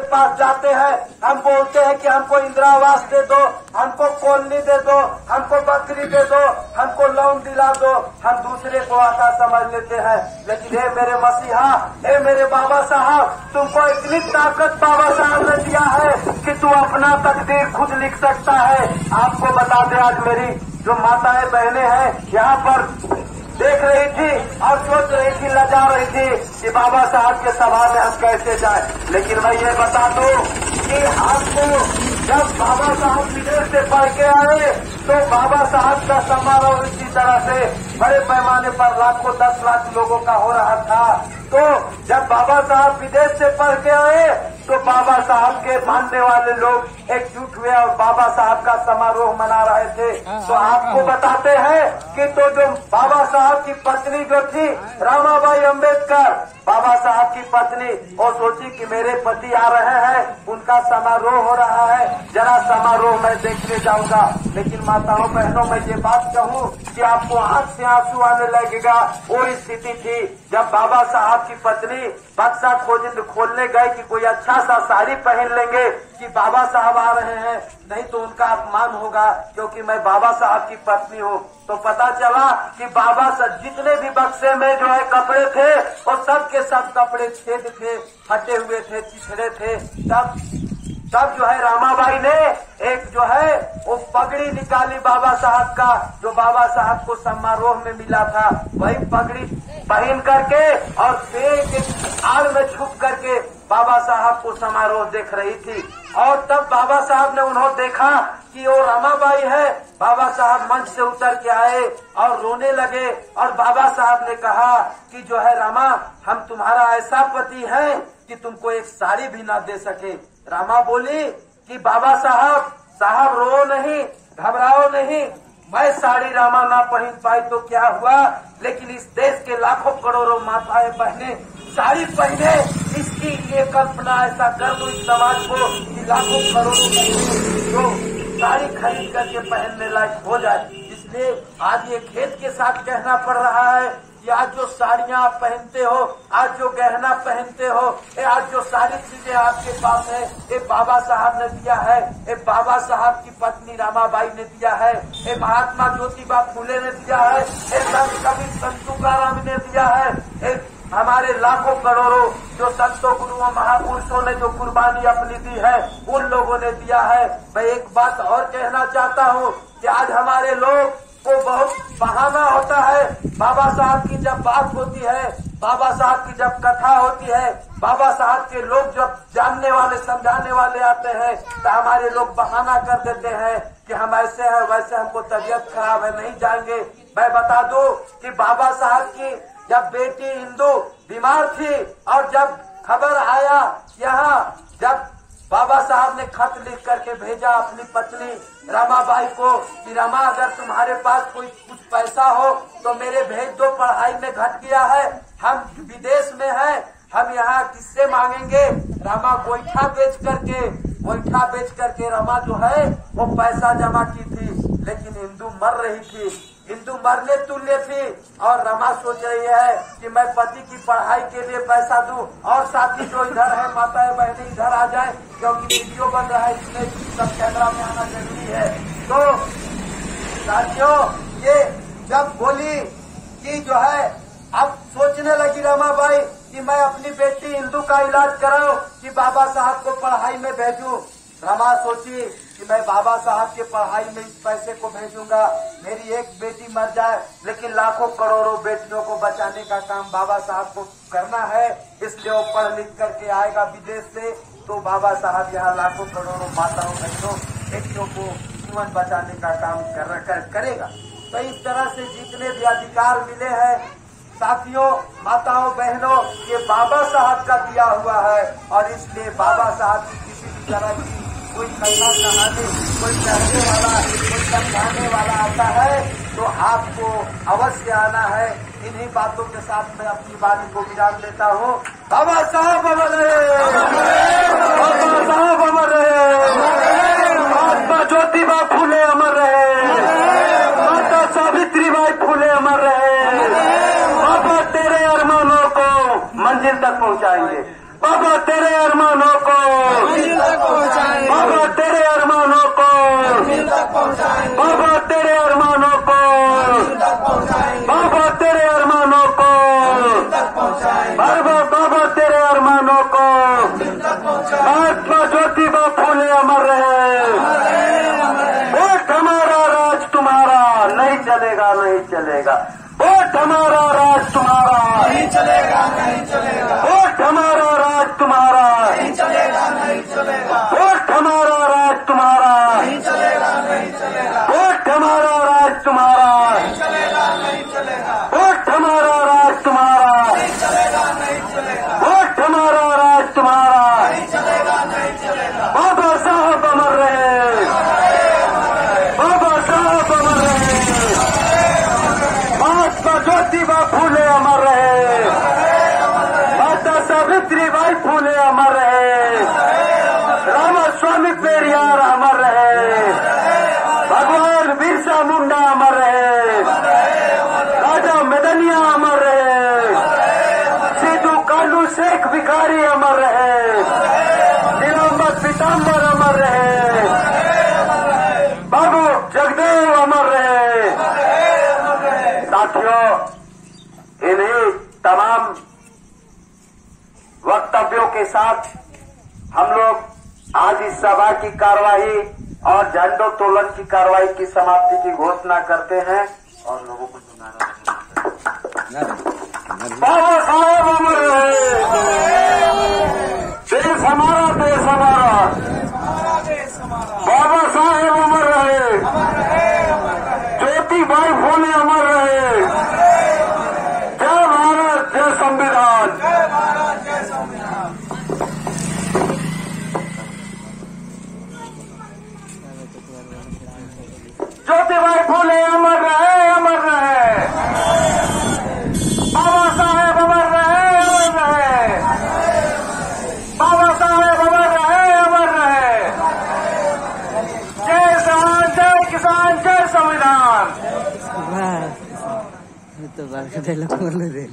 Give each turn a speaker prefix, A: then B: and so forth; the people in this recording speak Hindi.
A: पास जाते हैं, हम बोलते हैं कि हमको इंदिरा आवास दे दो, हमको कॉलोनी दे दो, हमको बकरी दे दो, हमको लोन दिला दो, हम दूसरे को आका समझ लेते हैं। लेकिन हे मेरे मसीहा, हे मेरे बाबा साहब, तुमको इतनी ताकत बाबा साहब ने दिया है कि तू अपना तकदीर खुद लिख सकता है। आपको बता दे, आज मेरी जो माताएं बहनें हैं यहाँ पर देख रही थी और सोच रही थी, लजा रही थी कि बाबा साहब के सभा में हम कैसे जाए। लेकिन मैं ये बता दूं कि आपको जब बाबा साहब विदेश से पढ़ के आए तो बाबा साहब का समारोह इसी तरह से बड़े पैमाने पर लाखों 10 लाख लोगों का हो रहा था। तो जब बाबा साहब विदेश से पढ़ के आए तो बाबा साहब के मानने वाले लोग एकजुट हुए और बाबा साहब का समारोह मना रहे थे। तो आपको बताते हैं कि तो जो बाबा साहब की पत्नी जो थी रमाबाई अम्बेडकर, बाबा साहब की पत्नी, और सोची कि मेरे पति आ रहे हैं, उनका समारोह हो रहा है, जरा समारोह मैं देखने जाऊंगा। लेकिन माताओं बहनों, मैं ये बात कहूँ कि आपको आंख से आंसू आने लगेगा। वो स्थिति थी जब बाबा साहब की पत्नी बक्सा खोलने गए कि कोई अच्छा सा साड़ी पहन लेंगे कि बाबा साहब आ रहे हैं, नहीं तो उनका अपमान होगा क्योंकि मैं बाबा साहब की पत्नी हूँ। तो पता चला कि बाबा साहब जितने भी बक्से में जो है कपड़े थे वो सब के सब कपड़े छेद थे, फटे हुए थे, चिथड़े थे। तब जो है रामाबाई ने एक जो है वो पगड़ी निकाली बाबा साहब का, जो बाबा साहब को समारोह में मिला था, वही पगड़ी पहन करके और पेड़ के आड़ में छुप करके बाबा साहब को समारोह देख रही थी। और तब बाबा साहब ने उन्होंने देखा कि वो रमाबाई है। बाबा साहब मंच से उतर के आए और रोने लगे और बाबा साहब ने कहा कि जो है रमा, हम तुम्हारा ऐसा पति है कि तुमको एक साड़ी भी ना दे सके। रमा बोली कि बाबा साहब रो नहीं, घबराओ नहीं, मैं साड़ी रामा ना पहन पाई तो क्या हुआ, लेकिन इस देश के लाखों करोड़ों माताएं बहने साड़ी पहने, इसकी ये कल्पना ऐसा कर दो इस समाज को कि लाखों करोड़ों जो साड़ी खरीद करके पहनने लायक हो जाए। इसलिए आज ये खेद के साथ कहना पड़ रहा है कि आज जो साड़ियां आप पहनते हो, आज जो गहना पहनते हो, आज जो सारी चीजें आपके पास है, ये बाबा साहब ने दिया है, ये बाबा साहब की पत्नी रामाबाई ने दिया है, ये महात्मा ज्योतिबा फूले ने दिया है, ये संत कवि संत तुकाराम ने दिया है, ये हमारे लाखों करोड़ों जो संतों गुरुओं महापुरुषों ने जो कुर्बानी अपनी दी है उन लोगों ने दिया है। मैं एक बात और कहना चाहता हूँ कि आज हमारे लोग को बहुत बहाना होता है। बाबा साहब की जब बात होती है, बाबा साहब की जब कथा होती है, बाबा साहब के लोग जब जानने वाले समझाने वाले आते हैं तो हमारे लोग बहाना कर देते हैं कि हम ऐसे हैं वैसे, हमको तबीयत खराब है, नहीं जाएंगे। मैं बता दूं कि बाबा साहब की जब बेटी इंदू बीमार थी और जब खबर आया यहाँ, जब बाबा साहब ने खत लिख करके भेजा अपनी पत्नी रमाबाई को कि रमा, अगर तुम्हारे पास कोई कुछ पैसा हो तो मेरे भेज दो, पढ़ाई में घट गया है, हम विदेश में हैं, हम यहाँ किससे मांगेंगे। रमा गोईठा बेच करके रमा जो है वो पैसा जमा की थी, लेकिन इंदू मर रही थी, इंदू मरने तुल्य थी और रमा सोच रही है कि मैं पति की पढ़ाई के लिए पैसा दूं। और साथी जो इधर है, माताएं बहनें इधर आ जाए क्योंकि वीडियो बन रहा है, इसमें सब कैमरा में आना जरूरी है। तो साथियों, ये जब बोली कि जो है अब सोचने लगी रमाबाई कि मैं अपनी बेटी इंदू का इलाज कराऊं कि बाबा साहब को पढ़ाई में भेजूं। रमा सोची कि मैं बाबा साहब के पढ़ाई में इस पैसे को भेजूंगा, मेरी एक बेटी मर जाए, लेकिन लाखों करोड़ों बेटियों को बचाने का काम बाबा साहब को करना है, इसलिए वो पढ़ लिख करके आएगा विदेश से, तो बाबा साहब यहाँ लाखों करोड़ों माताओं बहनों बेटियों को जीवन बचाने का काम करेगा। तो इस तरह से जितने भी अधिकार मिले हैं साथियों, माताओं बहनों, ये बाबा साहब का दिया हुआ है और इसलिए बाबा साहब की किसी भी तरह की कोई कथा कहानी, कोई कहने वाला, कोई समझाने वाला आता है तो आपको अवश्य आना है। इन्हीं बातों के साथ मैं अपनी वाणी को विराम देता हूँ। बाबा साहब अमर रहे, बाबा साहब अमर रहे, महात्मा ज्योतिबा फूले अमर रहे, माता सावित्रीबाई फूले अमर रहे। बाबा तेरे अरमानों को मंजिल तक पहुँचाएंगे, बाबा तेरे अरमानों को महात्मा ज्योतिबा फूले अमर रहे। वोट हमारा राज तुम्हारा नहीं चलेगा, नहीं चलेगा। वोट हमारा राज तुम्हारा
B: नहीं चलेगा, नहीं चलेगा।
A: वोट हमारा राज तुम्हारा
B: नहीं चलेगा, नहीं चलेगा।
A: वोट हमारा राज तुम्हारा
B: नहीं चलेगा, नहीं चलेगा।
A: वोट हमारा राज तुम्हारा
B: नहीं चलेगा, नहीं चलेगा।
A: वोट हमारा राज तुम्हारा
B: नहीं चलेगा, नहीं चलेगा।
A: वोट हमारा राज तुम्हारा
B: नहीं चलेगा, नहीं चलेगा।
A: बाबा साहब अमर रहे, बाबा साहब अमर रहे। महात्मा ज्योतिबा फूले अमर रहे, माता सावित्रीबाई फूले अमर रहे, रामास्वामी पेरियार अमर रहे, भगवान बिरसा मुंडा अमर रहे, राजा मेदनिया अमर रहे, सिद्धू कालू शेख भिखारी अमर रहे, नीलांबर पीताम्बर अमर रहे, बाबू जगदेव अमर रहे। साथियों, इन्हीं तमाम वक्तव्यों के साथ हम लोग आज इस सभा की कार्यवाही और झंडोत्तोलन की कार्यवाही की समाप्ति की घोषणा करते हैं और लोगों को सुनाना बाबा साहेब अमर रहे, देश हमारा, देश हमारा, बाबा साहेब अमर रहे, ज्योतिबाई फूले अमर रहे। जय भारत, जय संविधान। ज्योतिबाई फूले अमर रहे, अमर रहे। बाबा साहेब अमर रहे, अमर रहे। बाबा साहेब अमर रहे, अमर रहे। जय जवान, जय किसान, जय संविधान।
C: तो बार डायलॉग बोल रहे